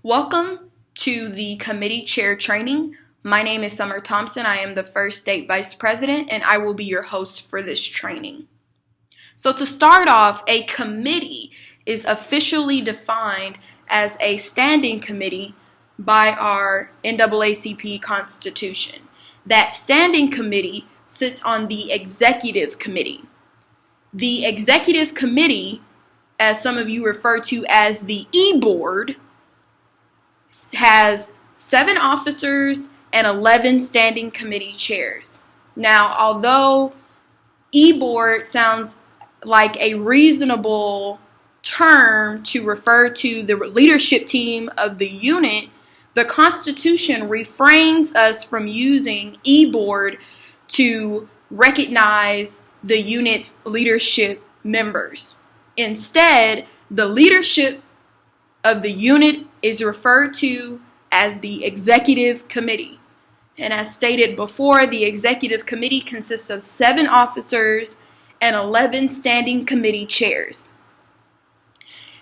Welcome to the committee chair training. My name is Summer Thompson. I am the first state vice president, and I will be your host for this training. So to start off, a committee is officially defined as a standing committee by our NAACP Constitution. That standing committee sits on the executive committee. The executive committee, as some of you refer to as the E-Board, has 7 officers and 11 standing committee chairs. Now, although E-Board sounds like a reasonable term to refer to the leadership team of the unit, the Constitution refrains us from using E-Board to recognize the unit's leadership members. Instead, the leadership of the unit is referred to as the executive committee. And as stated before, the executive committee consists of 7 officers and 11 standing committee chairs.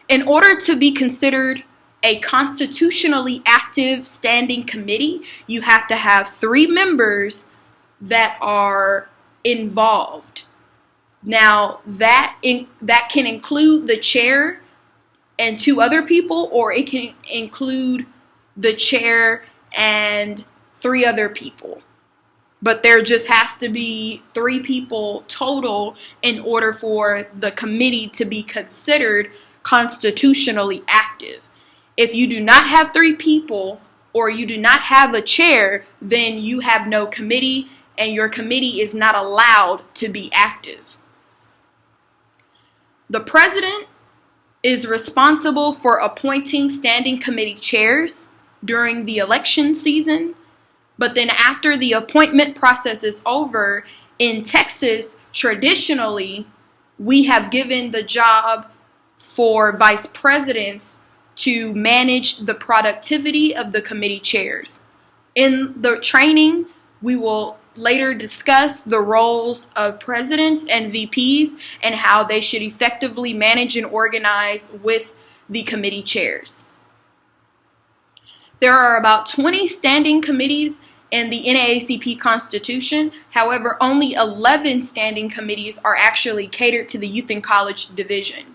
In order to be considered a constitutionally active standing committee, you have to have 3 members that are involved. Now, that can include the chair and 2 other people, or it can include the chair and 3 other people. But there just has to be 3 people total in order for the committee to be considered constitutionally active. If you do not have 3 people or you do not have a chair, then you have no committee and your committee is not allowed to be active. The president is responsible for appointing standing committee chairs during the election season, but then after the appointment process is over, in Texas, traditionally, we have given the job for vice presidents to manage the productivity of the committee chairs. In the training, we will later discuss the roles of presidents and VPs and how they should effectively manage and organize with the committee chairs. There are about 20 standing committees in the NAACP Constitution. However, only 11 standing committees are actually catered to the Youth and College Division.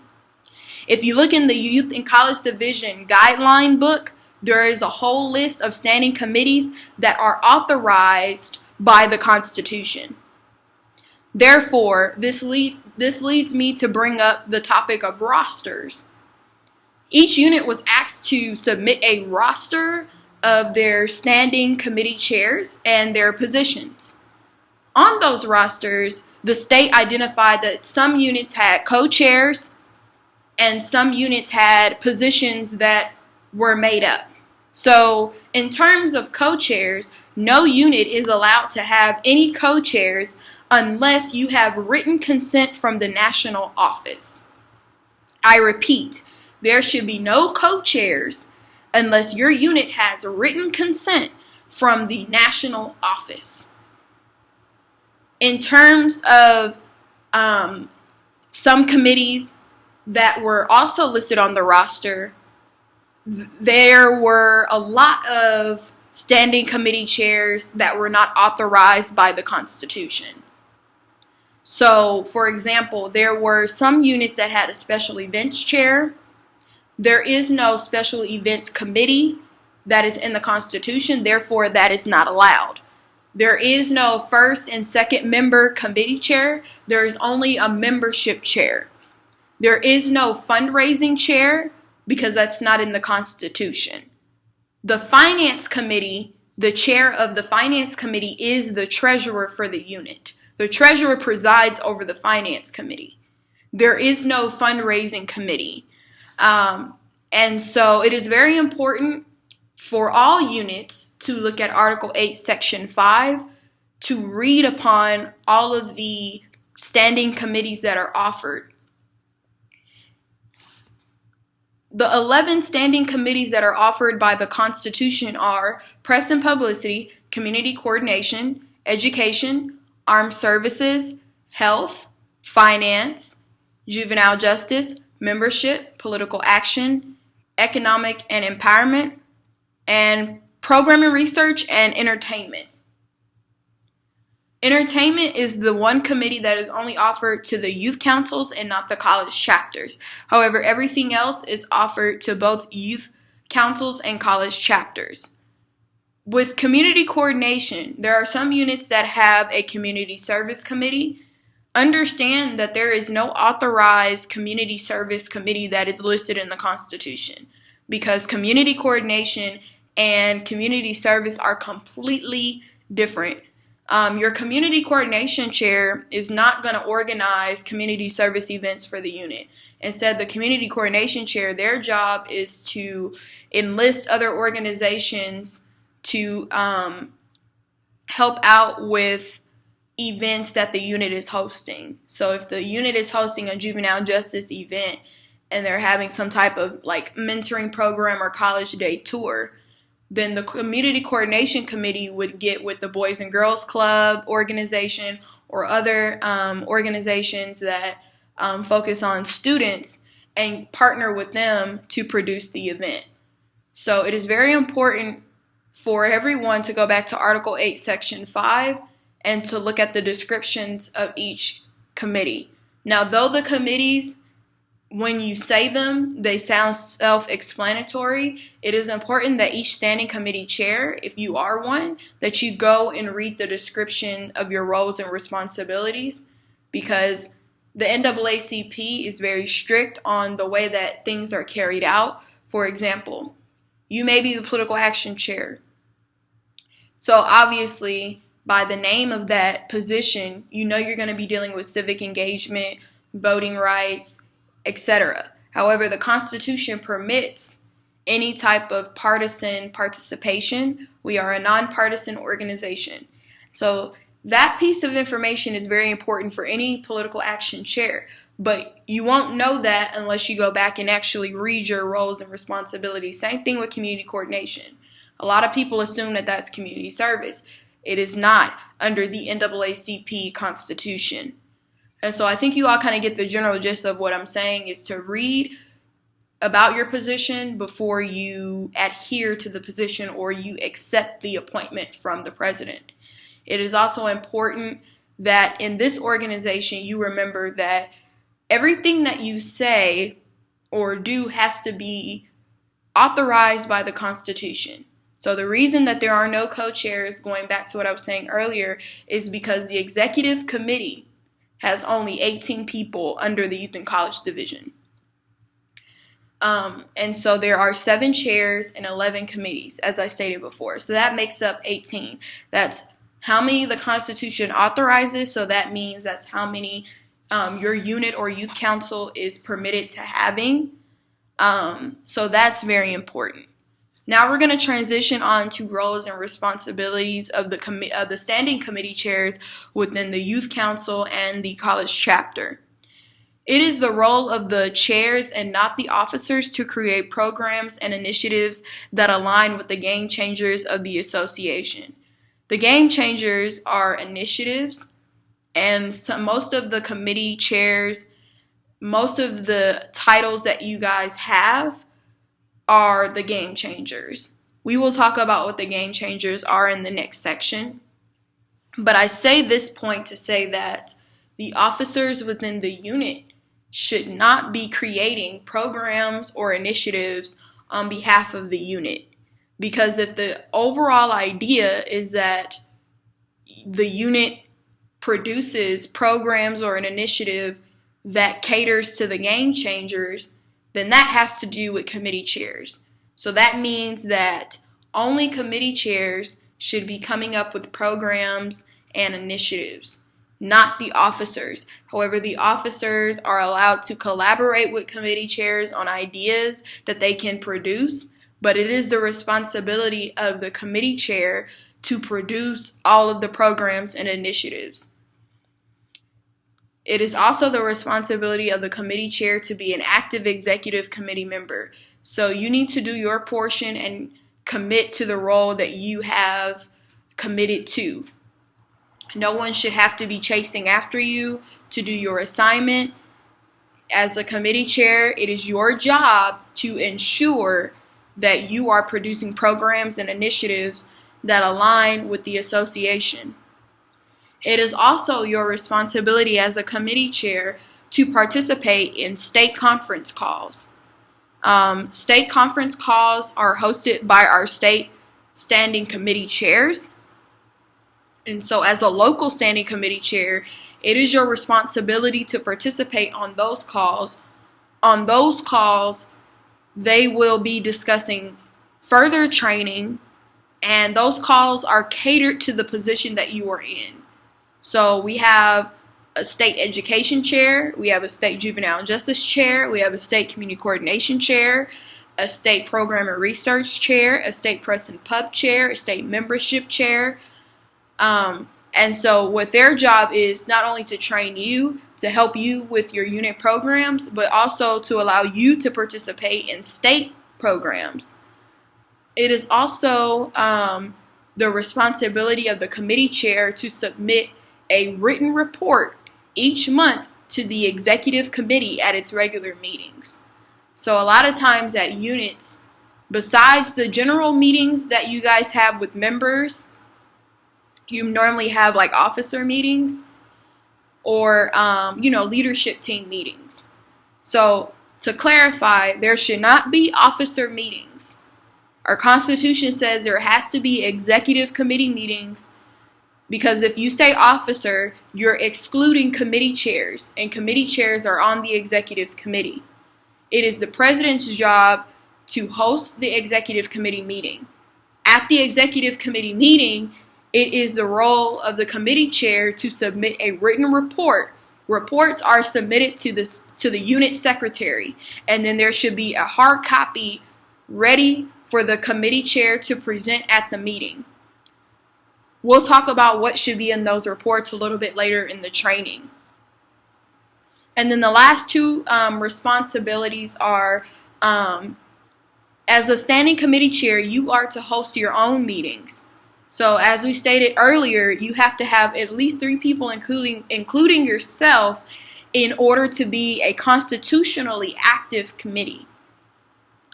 If you look in the Youth and College Division guideline book, there is a whole list of standing committees that are authorized by the Constitution. Therefore, this leads me to bring up the topic of rosters. Each unit was asked to submit a roster of their standing committee chairs and their positions. On those rosters, the state identified that some units had co-chairs and some units had positions that were made up. So, in terms of co-chairs, no unit is allowed to have any co-chairs unless you have written consent from the national office. I repeat, there should be no co-chairs unless your unit has written consent from the national office. In terms of some committees that were also listed on the roster, there were a lot of standing committee chairs that were not authorized by the Constitution. So, for example, there were some units that had a special events chair. There is no special events committee that is in the Constitution, therefore that is not allowed. There is no first and second member committee chair. There is only a membership chair. There is no fundraising chair because that's not in the Constitution. The Finance Committee, the chair of the Finance Committee is the treasurer for the unit. The treasurer presides over the Finance Committee. There is no fundraising committee. And so it is very important for all units to look at Article 8, Section 5, to read upon all of the standing committees that are offered. The 11 standing committees that are offered by the Constitution are Press and Publicity, Community Coordination, Education, Armed Services, Health, Finance, Juvenile Justice, Membership, Political Action, Economic and Empowerment, and program and research, and entertainment. Entertainment is the one committee that is only offered to the youth councils and not the college chapters. However, everything else is offered to both youth councils and college chapters. With community coordination, there are some units that have a community service committee. Understand that there is no authorized community service committee that is listed in the Constitution, because community coordination and community service are completely different. Your community coordination chair is not going to organize community service events for the unit. Instead, the community coordination chair, their job is to enlist other organizations to help out with events that the unit is hosting. So if the unit is hosting a juvenile justice event and they're having some type of like mentoring program or college day tour, then the community coordination committee would get with the Boys and Girls Club organization or other organizations that focus on students and partner with them to produce the event. So it is very important for everyone to go back to Article 8, Section 5 and to look at the descriptions of each committee. Now, though the committees, when you say them, they sound self-explanatory, it is important that each standing committee chair, if you are one, that you go and read the description of your roles and responsibilities, because the NAACP is very strict on the way that things are carried out. For example, you may be the political action chair. So obviously, by the name of that position, you know you're going to be dealing with civic engagement, voting rights, etc. However, the Constitution permits any type of partisan participation. We are a nonpartisan organization. So that piece of information is very important for any political action chair. But you won't know that unless you go back and actually read your roles and responsibilities. Same thing with community coordination. A lot of people assume that that's community service. It is not under the NAACP Constitution. And so I think you all kind of get the general gist of what I'm saying, is to read about your position before you adhere to the position or you accept the appointment from the president. It is also important that in this organization you remember that everything that you say or do has to be authorized by the Constitution. So the reason that there are no co-chairs, going back to what I was saying earlier, is because the executive committee has only 18 people under the Youth and College Division. And so there are 7 chairs and 11 committees, as I stated before. So that makes up 18. That's how many the Constitution authorizes, so that means that's how many your unit or youth council is permitted to having. So that's very important. Now we're going to transition on to roles and responsibilities of the standing committee chairs within the youth council and the college chapter. It is the role of the chairs and not the officers to create programs and initiatives that align with the game changers of the association. The game changers are initiatives, and most of the committee chairs, most of the titles that you guys have are the game changers. We will talk about what the game changers are in the next section. But I say this point to say that the officers within the unit should not be creating programs or initiatives on behalf of the unit. Because if the overall idea is that the unit produces programs or an initiative that caters to the game changers, then that has to do with committee chairs. So that means that only committee chairs should be coming up with programs and initiatives, not the officers. However, the officers are allowed to collaborate with committee chairs on ideas that they can produce, but it is the responsibility of the committee chair to produce all of the programs and initiatives. It is also the responsibility of the committee chair to be an active executive committee member. So you need to do your portion and commit to the role that you have committed to. No one should have to be chasing after you to do your assignment. As a committee chair, it is your job to ensure that you are producing programs and initiatives that align with the association. It is also your responsibility as a committee chair to participate in state conference calls. State conference calls are hosted by our state standing committee chairs. And so as a local standing committee chair, it is your responsibility to participate on those calls. On those calls, they will be discussing further training, and those calls are catered to the position that you are in. So we have a state education chair, we have a state juvenile justice chair, we have a state community coordination chair, a state program and research chair, a state press and pub chair, a state membership chair. And so what their job is not only to train you, to help you with your unit programs, but also to allow you to participate in state programs. It is also the responsibility of the committee chair to submit a written report each month to the executive committee at its regular meetings. So a lot of times at units, besides the general meetings that you guys have with members, you normally have like officer meetings or, leadership team meetings. So to clarify, there should not be officer meetings. Our Constitution says there has to be executive committee meetings, because if you say officer, you're excluding committee chairs, and committee chairs are on the executive committee. It is the president's job to host the executive committee meeting. At the executive committee meeting, it is the role of the committee chair to submit a written report. Reports are submitted to the unit secretary, and then there should be a hard copy ready for the committee chair to present at the meeting. We'll talk about what should be in those reports a little bit later in the training. And then the last two responsibilities are, as a standing committee chair, you are to host your own meetings. So as we stated earlier, you have to have at least 3 people, including yourself, in order to be a constitutionally active committee.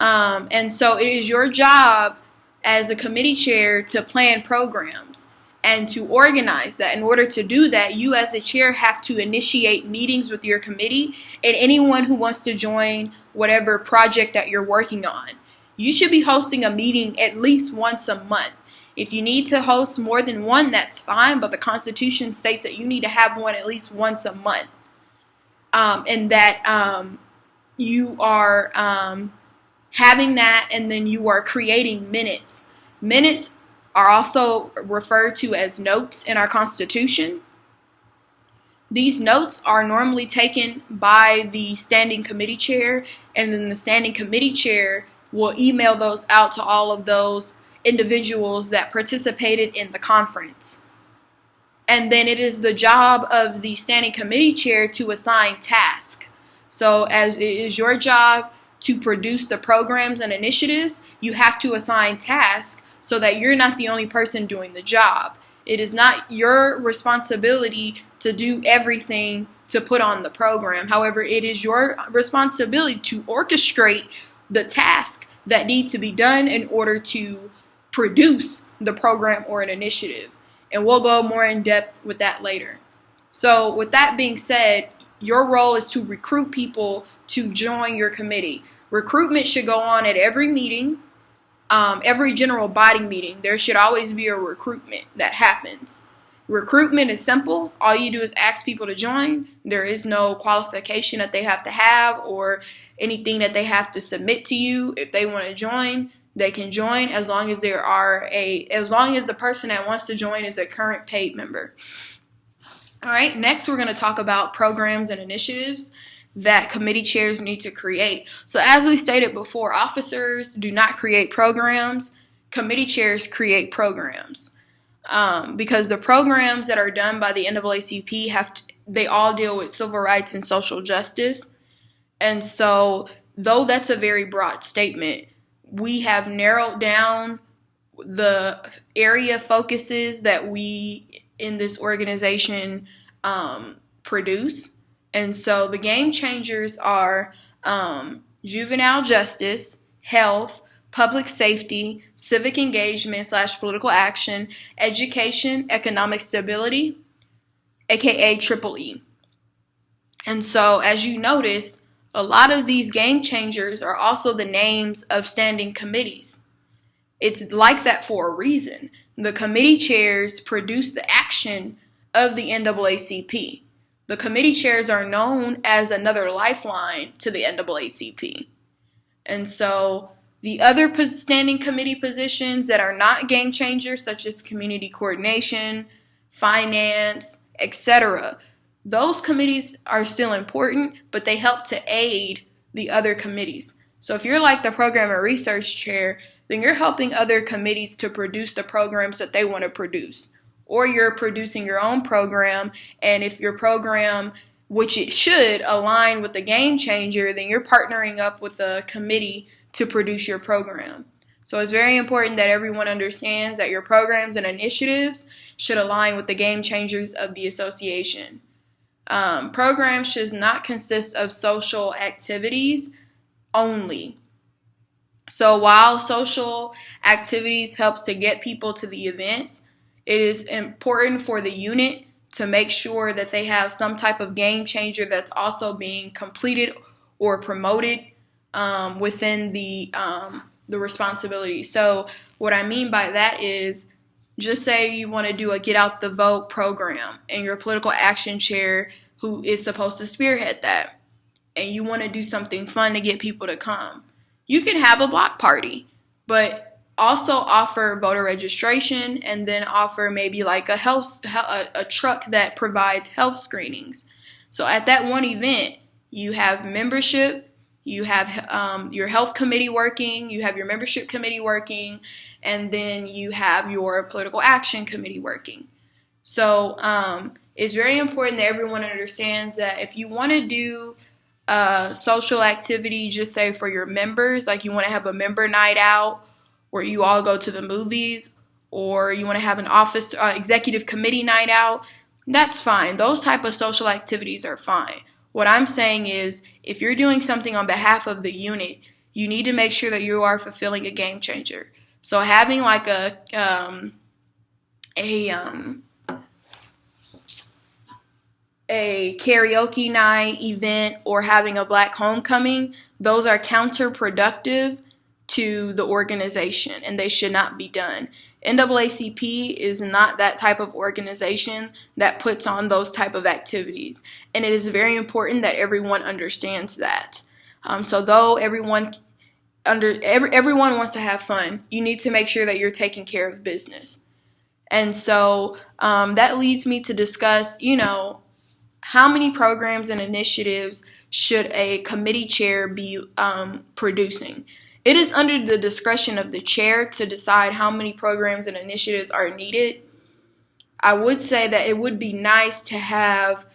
And so it is your job as a committee chair to plan programs and to organize that. In order to do that, you as a chair have to initiate meetings with your committee and anyone who wants to join whatever project that you're working on. You should be hosting a meeting at least once a month. If you need to host more than one, that's fine, but the Constitution states that you need to have one at least once a month. And that you are having that, and then you are creating minutes. Minutes are also referred to as notes in our Constitution. These notes are normally taken by the standing committee chair, and then the standing committee chair will email those out to all of those individuals that participated in the conference. And then it is the job of the standing committee chair to assign tasks. So as it is your job to produce the programs and initiatives, you have to assign tasks so that you're not the only person doing the job. It is not your responsibility to do everything to put on the program. However, it is your responsibility to orchestrate the tasks that need to be done in order to produce the program or an initiative. And we'll go more in depth with that later. So with that being said, your role is to recruit people to join your committee. Recruitment should go on at every meeting, every general body meeting. There should always be a recruitment that happens. Recruitment is simple. All you do is ask people to join. There is no qualification that they have to have or anything that they have to submit to you. If they want to join, they can join as long as the person that wants to join is a current paid member. All right, next we're going to talk about programs and initiatives that committee chairs need to create. So as we stated before, officers do not create programs. Committee chairs create programs. Because the programs that are done by the NAACP they all deal with civil rights and social justice. And so, though that's a very broad statement, we have narrowed down the area focuses that we in this organization produce. And so the game changers are juvenile justice, health, public safety, civic engagement / political action, education, economic stability, aka Triple E. And so, as you notice, a lot of these game changers are also the names of standing committees. It's like that for a reason. The committee chairs produce the action of the NAACP. The committee chairs are known as another lifeline to the NAACP. And so the other standing committee positions that are not game changers, such as community coordination, finance, etc., those committees are still important, but they help to aid the other committees. So if you're like the program and research chair, then you're helping other committees to produce the programs that they want to produce. Or you're producing your own program, and if your program, which it should, align with the game changer, then you're partnering up with a committee to produce your program. So it's very important that everyone understands that your programs and initiatives should align with the game changers of the association. Programs should not consist of social activities only. So while social activities helps to get people to the events, it is important for the unit to make sure that they have some type of game changer that's also being completed or promoted within the responsibility. So what I mean by that is, just say you want to do a Get Out the Vote program and your political action chair who is supposed to spearhead that, and you want to do something fun to get people to come. You can have a block party, but also offer voter registration and then offer maybe like a truck that provides health screenings. So at that one event, you have membership, you have your health committee working, you have your membership committee working, and then you have your political action committee working. So it's very important that everyone understands that if you want to do social activity, just say for your members, like you want to have a member night out where you all go to the movies, or you want to have an office executive committee night out, that's fine. Those type of social activities are fine. What I'm saying is, if you're doing something on behalf of the unit, you need to make sure that you are fulfilling a game changer. So having like a karaoke night event or having a black homecoming, those are counterproductive to the organization, and they should not be done. NAACP is not that type of organization that puts on those type of activities, and it is very important that everyone understands that. So though everyone wants to have fun, you need to make sure that you're taking care of business. And so that leads me to discuss, how many programs and initiatives should a committee chair be producing? It is under the discretion of the chair to decide how many programs and initiatives are needed. I would say that it would be nice to have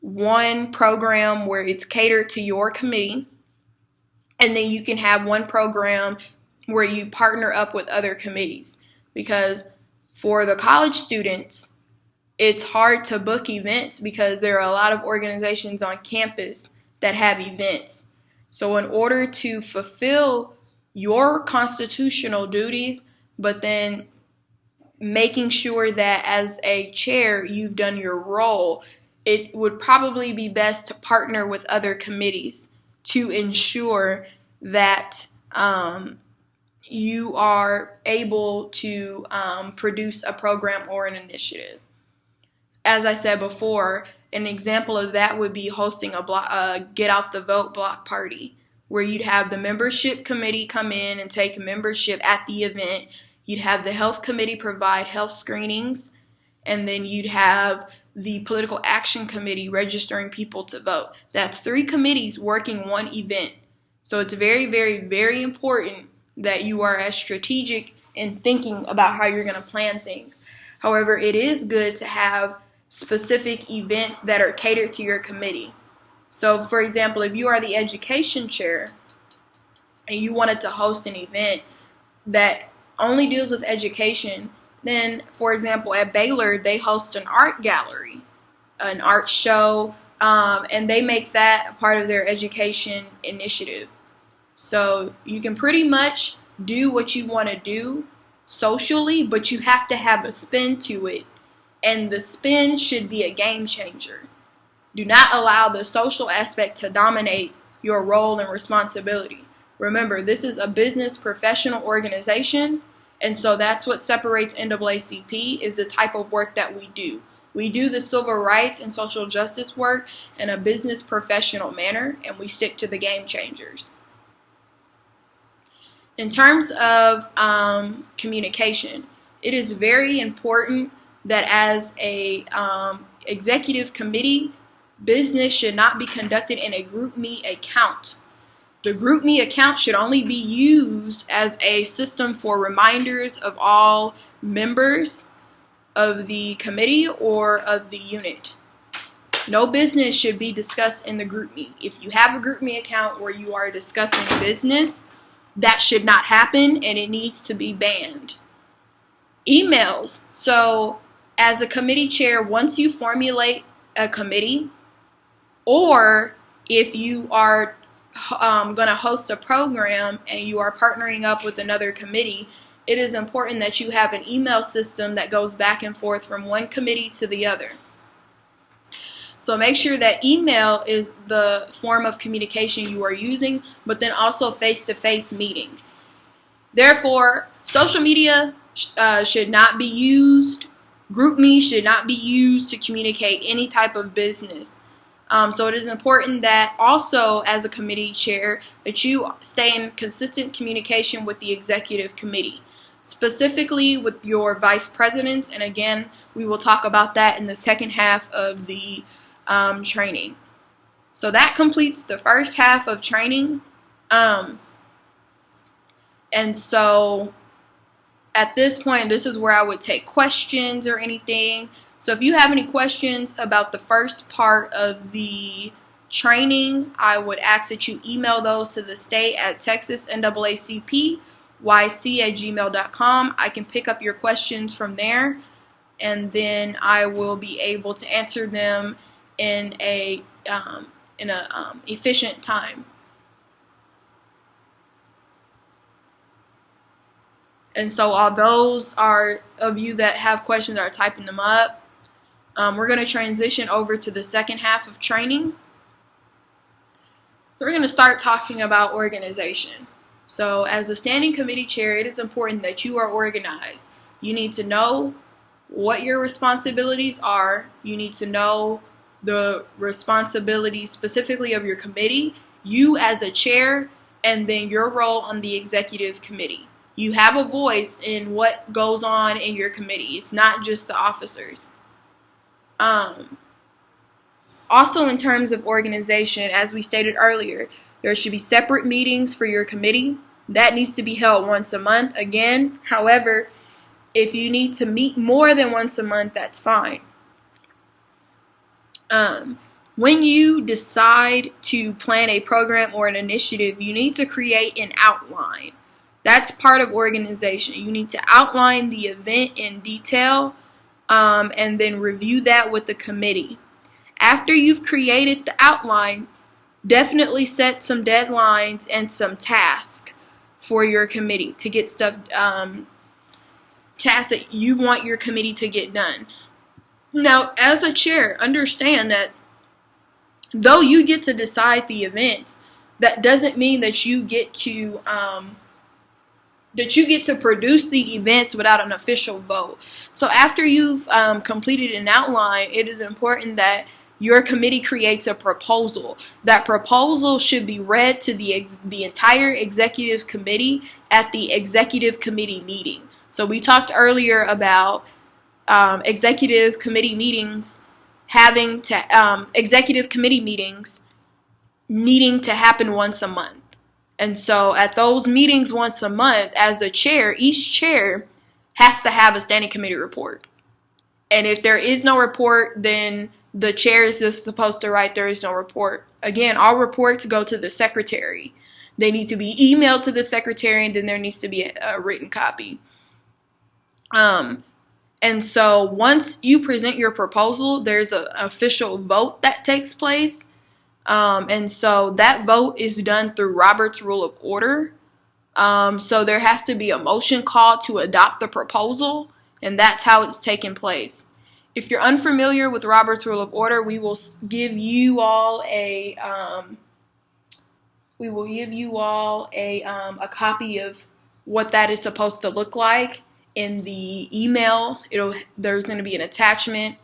one program where it's catered to your committee, and then you can have one program where you partner up with other committees. Because for the college students, it's hard to book events because there are a lot of organizations on campus that have events. So in order to fulfill your constitutional duties, but then making sure that as a chair you've done your role, it would probably be best to partner with other committees to ensure that you are able to produce a program or an initiative. As I said before, an example of that would be hosting a Get Out the Vote block party, where you'd have the membership committee come in and take membership at the event. You'd have the health committee provide health screenings, and then you'd have the political action committee registering people to vote. That's 3 committees working one event. So it's very, very, very important that you are as strategic in thinking about how you're going to plan things. However, it is good to have specific events that are catered to your committee. So, for example, if you are the education chair and you wanted to host an event that only deals with education, then, for example, at Baylor, they host an art gallery, an art show, and they make that a part of their education initiative. So you can pretty much do what you want to do socially, but you have to have a spin to it, and the spin should be a game changer. Do not allow the social aspect to dominate your role and responsibility. Remember, this is a business professional organization, and so that's what separates NAACP, is the type of work that we do. We do the civil rights and social justice work in a business professional manner, and we stick to the game changers. In terms of communication, it is very important that as a executive committee, business should not be conducted in a GroupMe account. The GroupMe account should only be used as a system for reminders of all members of the committee or of the unit. No business should be discussed in the GroupMe. If you have a GroupMe account where you are discussing business, that should not happen, and it needs to be banned. Emails. So as a committee chair, once you formulate a committee, or if you are going to host a program and you are partnering up with another committee, it is important that you have an email system that goes back and forth from one committee to the other. So make sure that email is the form of communication you are using, but then also face-to-face meetings. Therefore, social media should not be used. GroupMe should not be used to communicate any type of business. So it is important that also as a committee chair that you stay in consistent communication with the executive committee, specifically with your vice president. And again, we will talk about that in the second half of the training. So that completes the first half of training. And so at this point, this is where I would take questions or anything. So if you have any questions about the first part of the training, I would ask that you email those to the state at texasnaacpyc@gmail.com. I can pick up your questions from there, and then I will be able to answer them in a efficient time. And so all those of you that have questions are typing them up. We're going to transition over to the second half of training. We're going to start talking about organization. So as a standing committee chair, it is important that you are organized. You need to know what your responsibilities are. You need to know the responsibilities specifically of your committee, you as a chair, and then your role on the executive committee. You have a voice in what goes on in your committee. It's not just the officers. Also, in terms of organization, as we stated earlier, there should be separate meetings for your committee. That needs to be held once a month. Again, however, if you need to meet more than once a month, that's fine. When you decide to plan a program or an initiative, you need to create an outline. That's part of organization. You need to outline the event in detail, and then review that with the committee. After you've created the outline, definitely set some deadlines and some tasks for your committee to get stuff, tasks that you want your committee to get done. Now, as a chair, understand that though you get to decide the events, that doesn't mean that you get to produce the events without an official vote. So after you've completed an outline, it is important that your committee creates a proposal. That proposal should be read to the entire executive committee at the executive committee meeting. So we talked earlier about executive committee meetings needing to happen once a month. And so at those meetings once a month, as a chair, each chair has to have a standing committee report. And if there is no report, then the chair is just supposed to write there is no report. Again, all reports go to the secretary. They need to be emailed to the secretary, and then there needs to be a written copy. And so once you present your proposal, there's an official vote that takes place. And so that vote is done through Robert's Rule of Order. So there has to be a motion called to adopt the proposal, and that's how it's taking place. If you're unfamiliar with Robert's Rule of Order, we will give you all a copy of what that is supposed to look like in the email. There's going to be an attachment.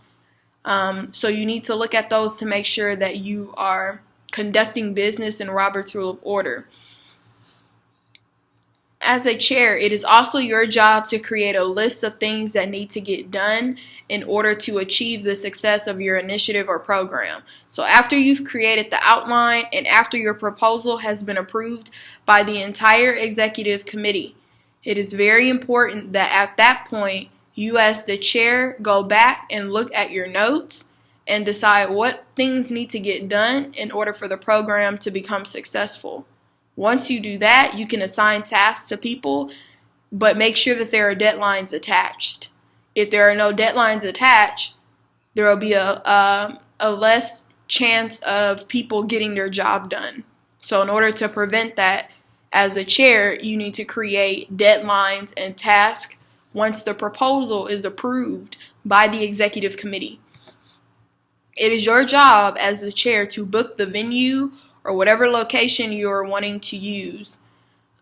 So you need to look at those to make sure that you are conducting business in Robert's Rule of Order. As a chair, it is also your job to create a list of things that need to get done in order to achieve the success of your initiative or program. So after you've created the outline and after your proposal has been approved by the entire executive committee, it is very important that at that point, you as the chair go back and look at your notes and decide what things need to get done in order for the program to become successful. Once you do that, you can assign tasks to people, but make sure that there are deadlines attached. If there are no deadlines attached, there will be a less chance of people getting their job done. So in order to prevent that, as a chair, you need to create deadlines and tasks once the proposal is approved by the executive committee. It is your job as the chair to book the venue or whatever location you're wanting to use.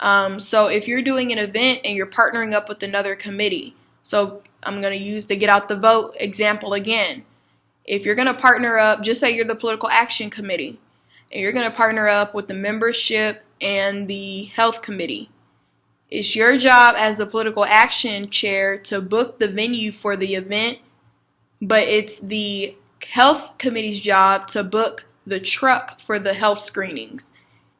So if you're doing an event and you're partnering up with another committee, so I'm going to use the Get Out the Vote example again. If you're going to partner up, just say you're the Political Action Committee, and you're going to partner up with the membership and the Health Committee. It's your job as the Political Action Chair to book the venue for the event, but it's the Health Committee's job to book the truck for the health screenings.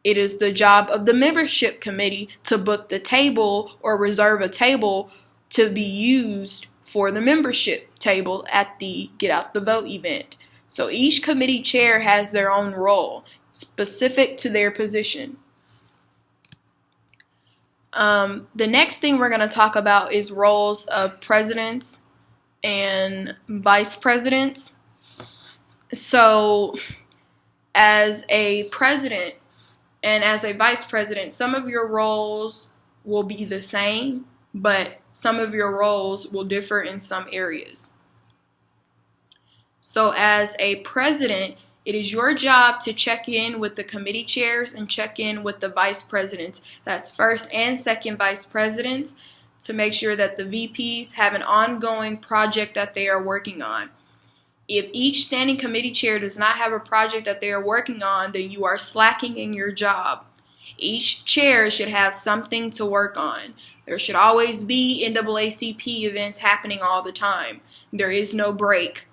It is the job of the membership committee to book the table or reserve a table to be used for the membership table at the Get Out the Vote event. So each committee chair has their own role specific to their position. The next thing we're going to talk about is roles of presidents and vice presidents. So as a president and as a vice president, some of your roles will be the same, but some of your roles will differ in some areas. So as a president, it is your job to check in with the committee chairs and check in with the vice presidents. That's first and second vice presidents, to make sure that the VPs have an ongoing project that they are working on. If each standing committee chair does not have a project that they are working on, then you are slacking in your job. Each chair should have something to work on. There should always be NAACP events happening all the time. There is no break,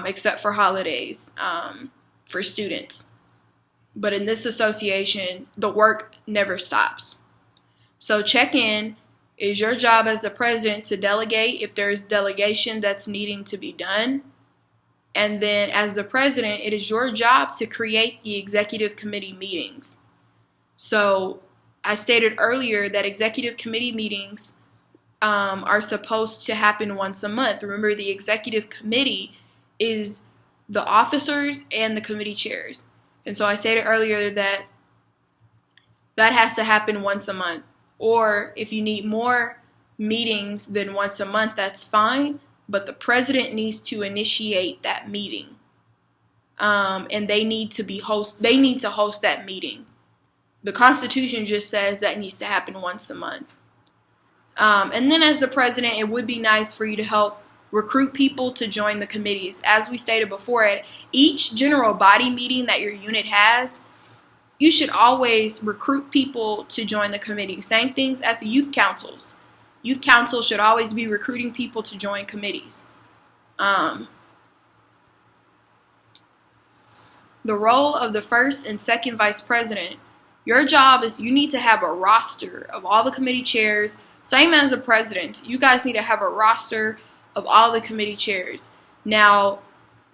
except for holidays for students. But in this association, the work never stops. So check in. It is your job as the president to delegate if there's delegation that's needing to be done. And then as the president, it is your job to create the executive committee meetings. So I stated earlier that executive committee meetings are supposed to happen once a month. Remember, the executive committee is the officers and the committee chairs. And so I stated earlier that that has to happen once a month. Or if you need more meetings than once a month, that's fine. But the president needs to initiate that meeting. And they need to host that meeting. The Constitution just says that needs to happen once a month. And then as the president, it would be nice for you to help recruit people to join the committees. As we stated before, at each general body meeting that your unit has, you should always recruit people to join the committee. Same things at the youth councils. Youth councils should always be recruiting people to join committees. The role of the first and second vice president, your job is you need to have a roster of all the committee chairs. Same as the president. You guys need to have a roster of all the committee chairs. Now,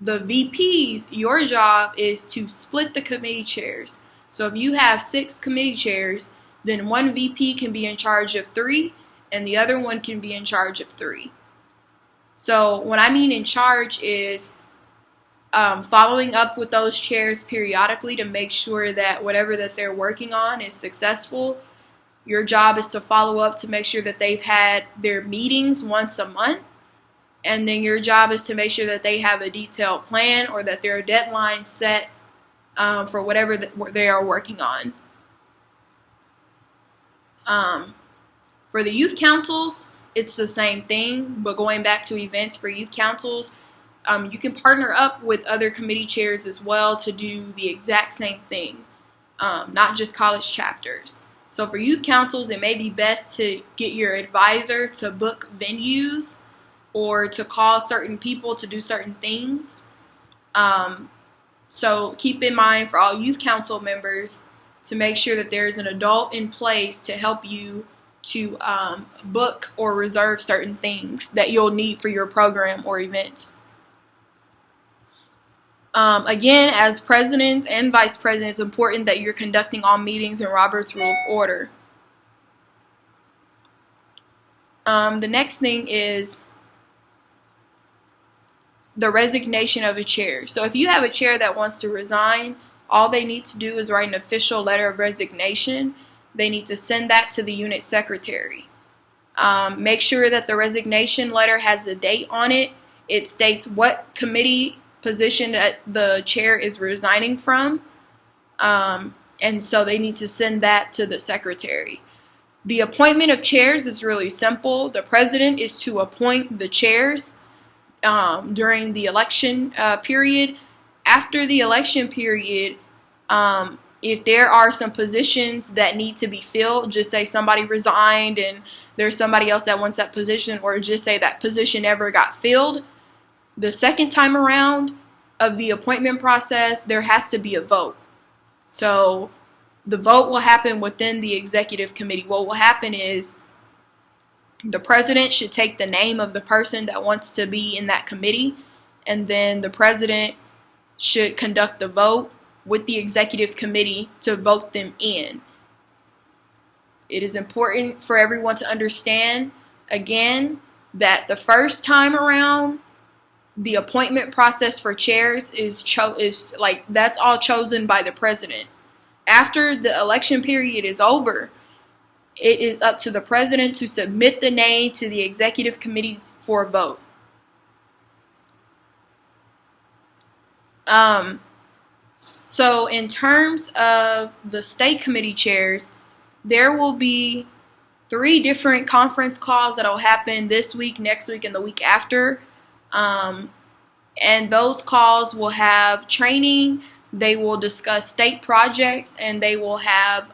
the VPs, your job is to split the committee chairs. So if you have 6 committee chairs, then one VP can be in charge of 3, and the other one can be in charge of 3. So what I mean in charge is following up with those chairs periodically to make sure that whatever that they're working on is successful. Your job is to follow up to make sure that they've had their meetings once a month. And then your job is to make sure that they have a detailed plan or that there are deadlines set for whatever they are working on. For the youth councils, it's the same thing, but going back to events for youth councils, you can partner up with other committee chairs as well to do the exact same thing, not just college chapters. So for youth councils, it may be best to get your advisor to book venues or to call certain people to do certain things. So keep in mind for all youth council members to make sure that there's an adult in place to help you to book or reserve certain things that you'll need for your program or events. Again, as president and vice president, it's important that you're conducting all meetings in Robert's Rule of Order. The next thing is the resignation of a chair. So if you have a chair that wants to resign, all they need to do is write an official letter of resignation. They need to send that to the unit secretary. Make sure that the resignation letter has a date on it. It states what committee position that the chair is resigning from. And so they need to send that to the secretary. The appointment of chairs is really simple. The president is to appoint the chairs during the election period. After the election period, if there are some positions that need to be filled, just say somebody resigned and there's somebody else that wants that position, or just say that position never got filled, the second time around of the appointment process, there has to be a vote. So the vote will happen within the executive committee. What will happen is the president should take the name of the person that wants to be in that committee, and then the president should conduct the vote with the executive committee to vote them in. It is important for everyone to understand, again, that the first time around, the appointment process for chairs is that's all chosen by the president. After the election period is over, it is up to the president to submit the name to the executive committee for a vote. So in terms of the state committee chairs, there will be 3 different conference calls that will happen this week, next week, and the week after. And those calls will have training, they will discuss state projects, and they will have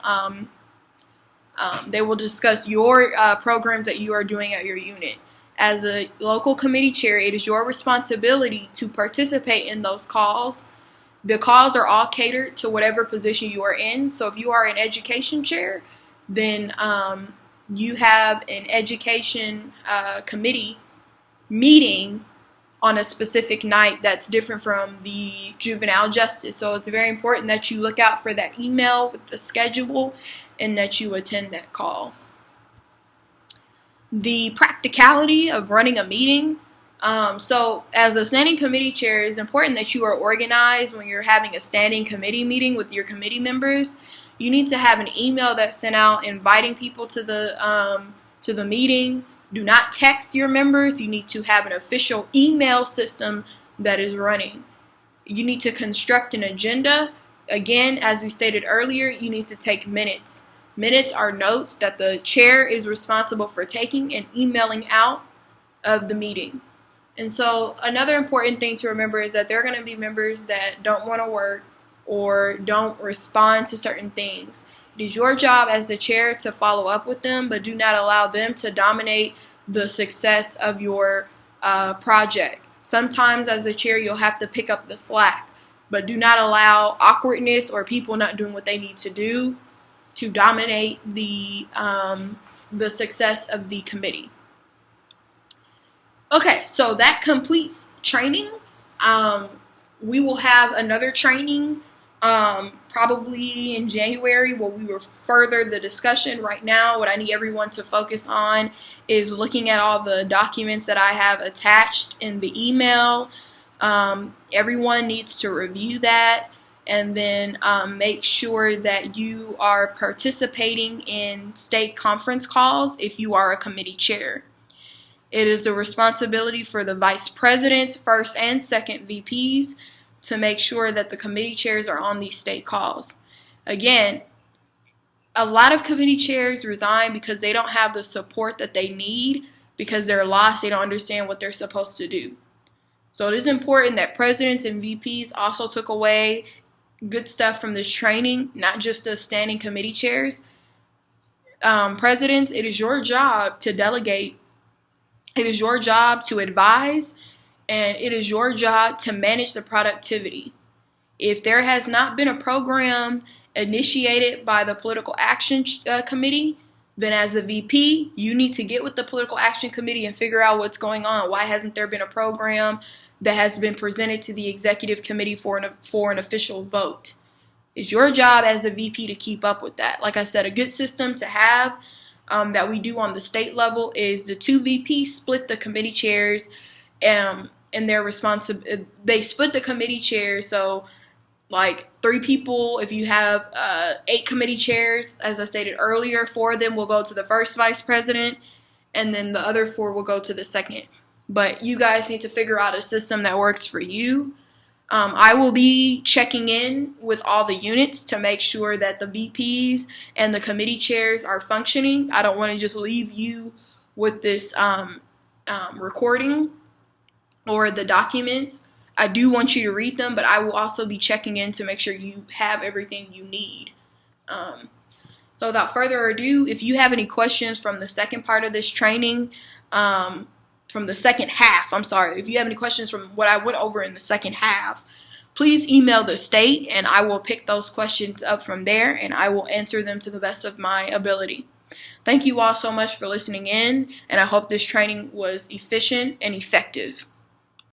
they will discuss your programs that you are doing at your unit. As a local committee chair, it is your responsibility to participate in those calls. The calls are all catered to whatever position you are in. So if you are an education chair, then you have an education committee meeting on a specific night that's different from the juvenile justice. So it's very important that you look out for that email with the schedule and that you attend that call. The practicality of running a meeting. So as a standing committee chair, it's important that you are organized when you're having a standing committee meeting with your committee members. You need to have an email that's sent out inviting people to the meeting. Do not text your members. You need to have an official email system that is running. You need to construct an agenda. Again, as we stated earlier, you need to take minutes. Minutes are notes that the chair is responsible for taking and emailing out of the meeting. And so another important thing to remember is that there are going to be members that don't want to work or don't respond to certain things. It is your job as the chair to follow up with them, but do not allow them to dominate the success of your project. Sometimes as a chair, you'll have to pick up the slack, but do not allow awkwardness or people not doing what they need to do to dominate the success of the committee. Okay, so that completes training. We will have another training probably in January where we will further the discussion. Right now, what I need everyone to focus on is looking at all the documents that I have attached in the email. Everyone needs to review that. and then make sure that you are participating in state conference calls if you are a committee chair. It is the responsibility for the vice presidents, first and second VPs, to make sure that the committee chairs are on these state calls. Again, a lot of committee chairs resign because they don't have the support that they need, because they're lost, they don't understand what they're supposed to do. So it is important that presidents and VPs also took away good stuff from this training, not just the standing committee chairs. Presidents, it is your job to delegate. It is your job to advise, and it is your job to manage the productivity. If there has not been a program initiated by the Political Action Committee, then as a VP, you need to get with the Political Action Committee and figure out what's going on. Why hasn't there been a program that has been presented to the Executive Committee for an official vote? It's your job as a VP to keep up with that. Like I said, a good system to have that we do on the state level is the two VPs split the committee chairs, and their they split the committee chairs. So like 3 people, if you have 8 committee chairs, as I stated earlier, 4 of them will go to the first vice president, and then the other 4 will go to the second. But you guys need to figure out a system that works for you. I will be checking in with all the units to make sure that the VPs and the committee chairs are functioning. I don't want to just leave you with this recording or the documents. I do want you to read them, but I will also be checking in to make sure you have everything you need. So without further ado, if you have any questions from the second part of this training, from the second half, if you have any questions from what I went over in the second half, please email the state and I will pick those questions up from there and I will answer them to the best of my ability. Thank you all so much for listening in, and I hope this training was efficient and effective.